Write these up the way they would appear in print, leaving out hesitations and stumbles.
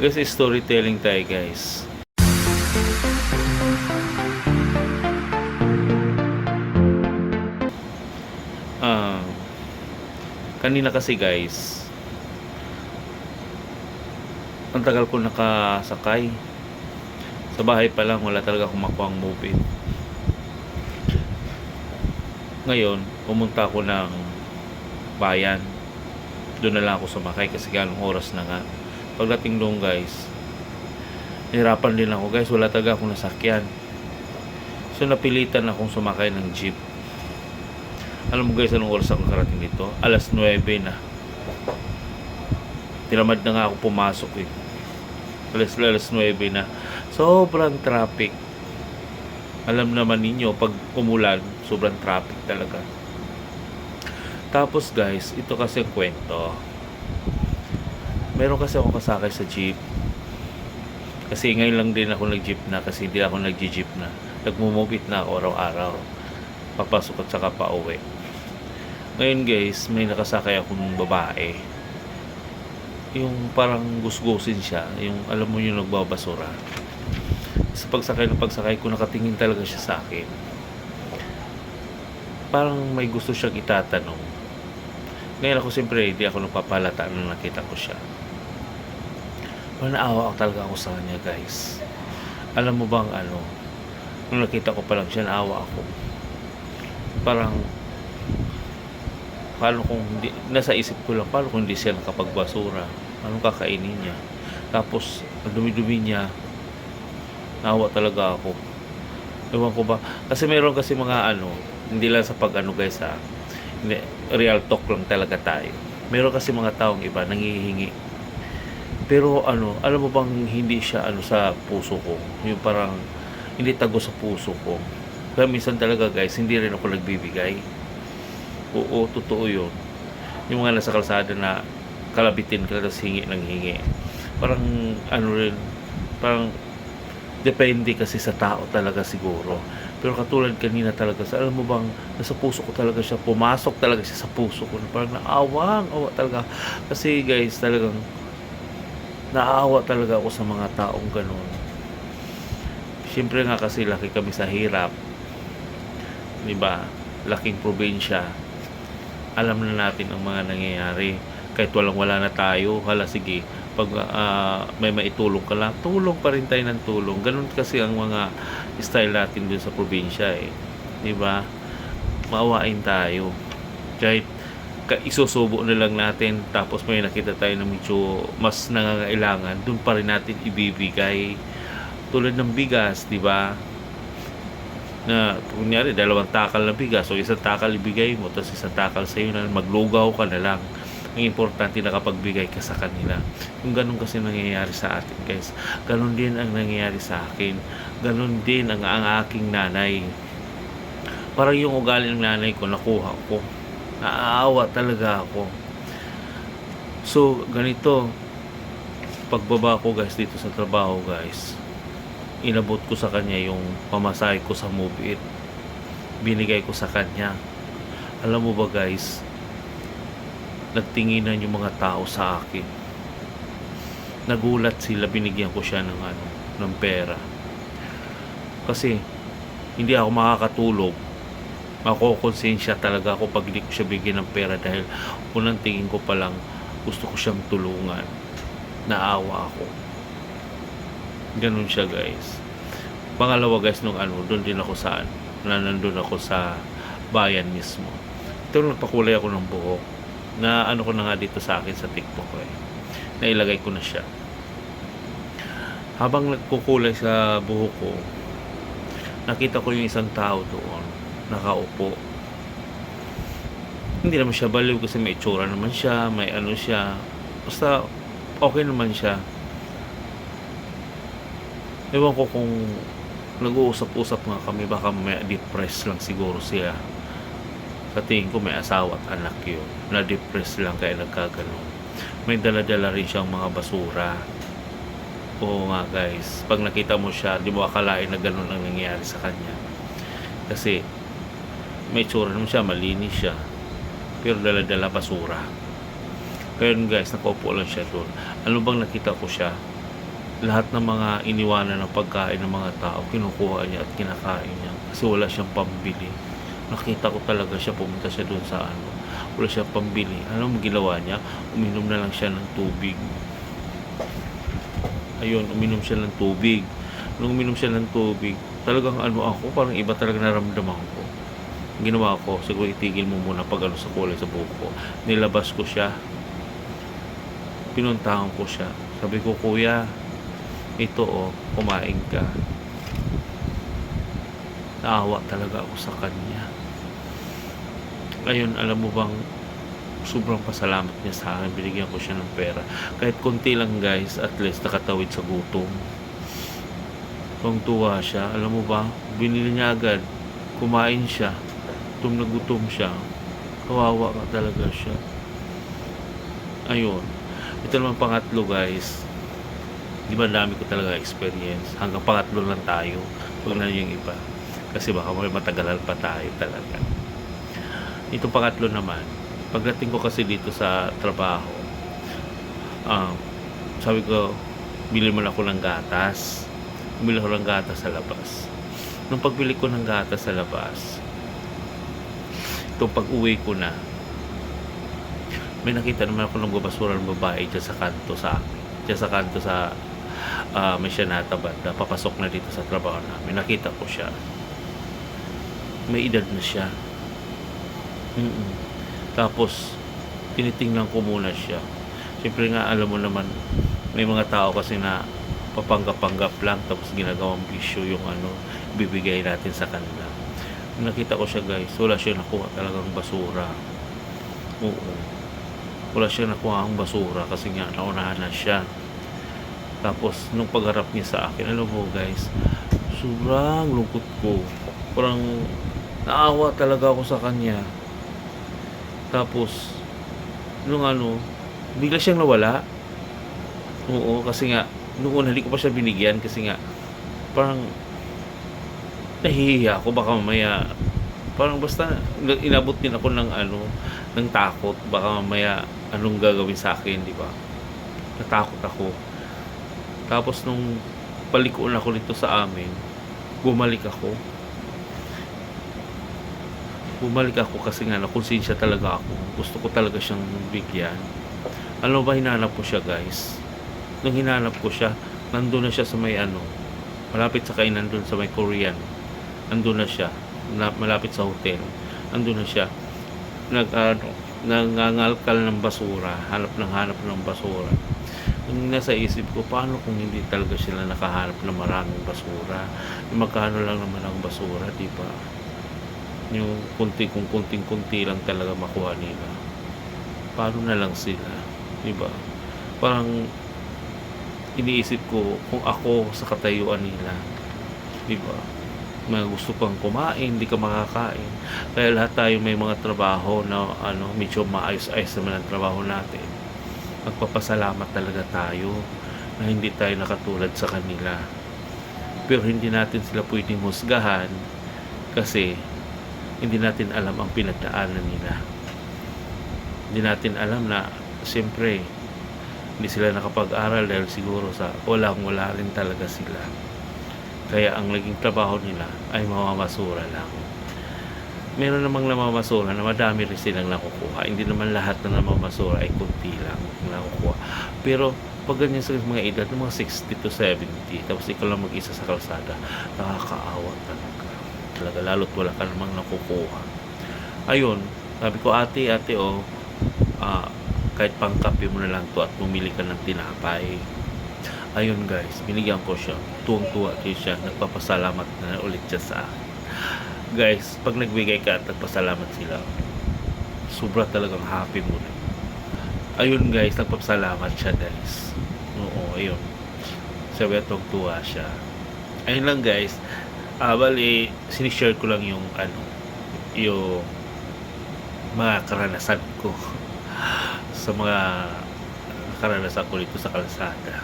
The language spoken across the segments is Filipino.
Guys, storytelling tayo guys. Ah, kanina kasi guys, ang tagal ko nakasakay. Sa bahay pa lang, wala talaga akong makuhang movie. Ngayon, pumunta ako ng bayan. Doon na lang ako sumakay kasi ganong oras na nga. Pagdating doon guys, nahirapan din ako guys, wala talaga akong nasakyan. So napilitan akong sumakay ng jeep. Alam mo guys, anong oras ako karating dito? Alas 9 na. Tinamad na nga ako pumasok eh. Alas 9 na. Sobrang traffic. Alam naman ninyo, pag umulan, sobrang traffic talaga. Tapos guys, ito kasi ang kwento. Meron kasi ako kasakay sa jeep. Kasi ngayon lang din ako nag-jeep na kasi hindi ako nag-jeep na. Nagmumubit na ako araw-araw. Papasok at saka pauwi. Ngayon guys, may nakasakay akong babae. Yung parang gusgusin siya. Yung alam mo yung nagbabasura. Sa pagsakay ko, nakatingin talaga siya sa akin. Parang may gusto siyang itatanong. Ngayon ako siyempre hindi ako nagpapalata nung nakita ko siya. Parang naawa talaga ako sa kanya guys. Alam mo bang ano, nung nakita ko pa lang siya, naawa ako. Parang paano kung hindi, nasa isip ko lang, paano kung hindi siya nakapagbasura? Anong kakainin niya? Tapos ang dumi-dumi niya, naawa talaga ako. Ewan ko ba, kasi meron kasi mga ano, hindi lang sa pag ano guys ha, hindi, real talk lang talaga tayo. Meron kasi mga taong iba nanghihingi, pero ano, alam mo bang hindi siya ano sa puso ko, yung parang hindi tago sa puso ko. Kaya minsan talaga guys, hindi rin ako nagbibigay. Oo, totoo yun. Yung mga nasa kalsada na kalabitin ka tapos hingi ng hingi, parang ano rin, parang depende kasi sa tao talaga siguro. Pero katulad kanina talaga, alam mo bang, nasa puso ko talaga siya, pumasok talaga siya sa puso ko. Parang awa talaga. Kasi guys, talagang naawa talaga ako sa mga taong ganun. Siyempre nga kasi laki kami sa hirap. Diba? Laking probinsya. Alam na natin ang mga nangyayari. Kahit wala na tayo, hala sige, pag may maitulong ka lang, tulong pa rin tayo ng tulong. Ganun kasi ang mga style natin dun sa probinsya eh. Diba? Maawain tayo. Kahit isusubo na lang natin, tapos may nakita tayo na medyo mas nangangailangan, dun pa rin natin ibibigay. Tulad ng bigas, diba? Na kunyari 2 takal na bigas, so 1 takal ibigay mo, tapos 1 takal sa'yo na, maglugaw ka na lang. Ang importante nakapagbigay ka sa kanila. Yung ganun kasi nangyayari sa atin guys, ganun din ang nangyayari sa akin, ganun din ang aking nanay. Parang yung ugali ng nanay ko nakuha ko, naaawa talaga ako. So ganito, pagbaba ko guys dito sa trabaho guys, inabot ko sa kanya yung pamasahe ko sa Move It, binigay ko sa kanya. Alam mo ba guys, nagtinginan yung mga tao sa akin, nagulat sila, binigyan ko siya ng ano, ng pera. Kasi hindi ako makakatulog, makokonsensya talaga ako pag hindi ko siya bigyan ng pera, dahil unang tingin ko pa lang gusto ko siyang tulungan, naawa ako. Ganun siya guys. Pangalawa guys, nung ano, doon din ako saan, nandun ako sa bayan mismo. Ito, nagpakulay ako ng buhok, na ano ko na nga dito sa akin sa TikTok eh, nailagay ko na siya. Habang nagkukulay sa buhok ko, nakita ko yung isang tao doon nakaupo. Hindi naman siya baliw kasi may itsura naman siya, may ano siya, basta okay naman siya. Ewan ko kung nag-uusap-usap nga kami, baka may depressed lang siguro siya. Sa tingin ko may asawa at anak yun, na-depress lang kaya nagkaganon. May dala-dala rin siyang mga basura. Oo nga guys, pag nakita mo siya, di mo akalain na ganun ang nangyayari sa kanya. Kasi may tsura naman siya, malinis siya, pero dala-dala basura. Kaya guys, nakaupo lang siya doon. Ano bang nakita ko siya, lahat ng mga iniwanan ng pagkain ng mga tao, kinukuha niya at kinakain niya kasi wala siyang pambili. Nakita ko talaga siya, pumunta siya doon sa ano, wala siyang pambili. Ano ang ginawa niya? Uminom na lang siya ng tubig. Ayun, uminom siya ng tubig. Nung uminom siya ng tubig, talagang ano ako, parang iba talaga naramdaman ko. Ang ginawa ko, siguro itigil mo muna pag ano sa kulay sa buhok ko. Nilabas ko siya. Pinuntahan ko siya. Sabi ko, kuya, ito kumain ka. Naawa talaga ako sa kanya. Ngayon, alam mo bang, sobrang pasalamat niya sa akin. Binigyan ko siya ng pera. Kahit konti lang guys, at least nakatawid sa gutom. Kung tuwa siya, alam mo ba, binili niya agad. Kumain siya. Gutom na gutom siya. Kawawa ka talaga siya. Ayun. Ito naman pangatlo guys. Di ba dami ko talaga experience. Hanggang pangatlo lang tayo. Huwag na yung iba. Kasi baka may matagalan pa tayo talaga. Itong pangatlo naman. Pagdating ko kasi dito sa trabaho, sabi ko, bili mo na ako ng gatas. Bumili ako ng gatas sa labas. Nung pagbili ko ng gatas sa labas, itong pag-uwi ko na, may nakita naman ako ng babasura ng babae dyan sa kanto sa akin. Dyan sa kanto sa may siya natabad na papasok na dito sa trabaho namin. Nakita ko siya. May edad na siya. Tapos, tinitingnan ko muna siya. Siyempre nga, alam mo naman, may mga tao kasi na papanggap-panggap lang tapos ginagawang bisyo yung ano, bibigay natin sa kanila. Nakita ko siya guys, wala siya nakuha talagang basura. Oo. Wala siya nakuha ang basura kasi nga naunahan na siya. Tapos, nung pagharap niya sa akin, alam mo guys, sobrang lungkot ko. Parang naawa talaga ako sa kanya. Tapos, nung ano, bigla siyang nawala. Oo, kasi nga, nung una, hindi ko pa siya binigyan kasi nga, parang, nahihiya ako, baka mamaya, parang basta, inabot din ako ng ano, ng takot, baka mamaya, anong gagawin sa akin, di ba? Natakot ako. Tapos, nung palikuan ako dito sa amin, bumalik ako kasi nga nakonsensya talaga ako. Gusto ko talaga siyang bigyan. Alam ba, hinanap ko siya guys. Nung hinanap ko siya, nandun na siya sa may ano, malapit sa kainan dun sa may Korean. Nandun na siya, malapit sa hotel. Nandun na siya. Nangangalkal ng basura, hanap ng basura. Yung nasa isip ko, paano kung hindi talaga sila nakahanap ng maraming basura? Magkano lang naman ang basura, di ba? Yung kunting-kunti lang talaga makuha nila. Paano na lang sila, di ba? Parang iniisip ko kung ako sa katayuan nila, di ba? May gusto kang kumain, hindi ka makakain. Kaya lahat tayo may mga trabaho na ano, medyo maayos-ayos naman ang trabaho natin. Magpapasalamat talaga tayo na hindi tayo nakatulad sa kanila. Pero hindi natin sila pwedeng husgahan kasi hindi natin alam ang pinagdaanan nila. Hindi natin alam na siyempre hindi sila nakapag-aral dahil siguro sa wala rin talaga sila. Kaya ang naging trabaho nila ay mamamasura lang. Meron namang namamasura na madami rin silang nakukuha. Hindi naman lahat na namamasura ay kunti lang nakukuha. Pero pag ganyan sa mga edad ng mga 60 to 70, tapos ikaw lang mag-isa sa kalsada, nakakaawa talaga. Lalo't wala ka namang nakukuha. Ayun, sabi ko, ate, kahit pangkape mo na lang to at bumili ka ng tinapay. Ayun guys, binigyan ko siya. Tuwang-tuwa siya, nagpapasalamat na ulit siya sa akin. Guys, pag nagbigay ka at nagpasalamat sila, sobra talagang happy mo rin. Ayun guys, nagpapasalamat siya guys. Oo, ayun. Sabi at tuwang-tuwa siya. Ayun lang guys. Bali, sinishare ko lang yung yung mga karanasan ko sa mga karanasan ko dito sa kalsada.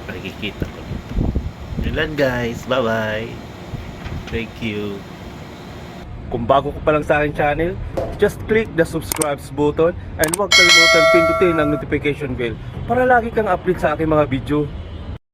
Nakikita ko dito. Yun lang guys. Bye-bye. Thank you. Kung bago ko pa lang sa aking channel, just click the subscribe button and huwag kalimutan pindutin ang notification bell para lagi kang update sa aking mga video.